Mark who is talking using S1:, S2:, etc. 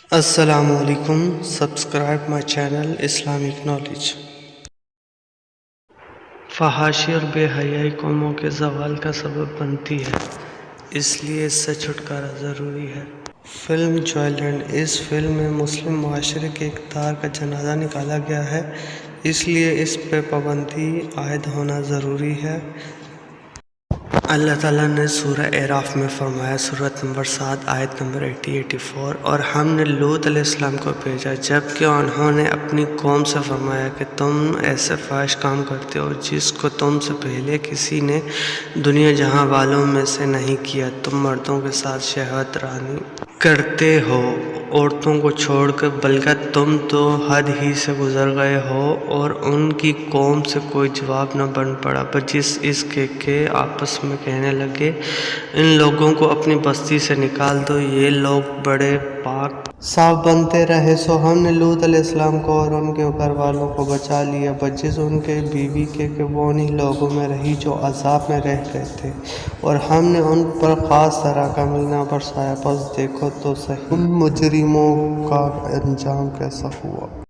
S1: السلام علیکم. Subscribe my channel Islamic knowledge. فحاشی اور بے حیائی قوموں کے زوال کا سبب بنتی ہے، اس لیے اس سے چھٹکارا ضروری ہے. فلم جوائلنٹ. اس فلم میں مسلم معاشرے کے اقتدار کا جنازہ نکالا گیا ہے، اس لیے اس پہ پابندی عائد ہونا ضروری ہے. اللہ تعالیٰ نے سورہ اعراف میں فرمایا، سورۃ نمبر 7 آیت نمبر 84، اور ہم نے لوط علیہ السلام کو بھیجا جبکہ انہوں نے اپنی قوم سے فرمایا کہ تم ایسے فحش کام کرتے ہو جس کو تم سے پہلے کسی نے دنیا جہاں والوں میں سے نہیں کیا. تم مردوں کے ساتھ شہوت رانی کرتے ہو عورتوں کو چھوڑ کر، بلکہ تم تو حد ہی سے گزر گئے ہو. اور ان کی قوم سے کوئی جواب نہ بن پڑا بجز اس کے آپس میں کہنے لگے، ان لوگوں کو اپنی بستی سے نکال دو، یہ لوگ بڑے پاک صاف بنتے رہے. سو ہم نے لوط علیہ السلام کو اور ان کے گھر والوں کو بچا لیا بجز ان کے بیوی کے کہ وہ انہی لوگوں میں رہی جو عذاب میں رہ گئے تھے، اور ہم نے ان پر خاص طرح کا مینہ برسایا. پس دیکھو تو صحیح ان مجرموں کا انجام کیسا ہوا.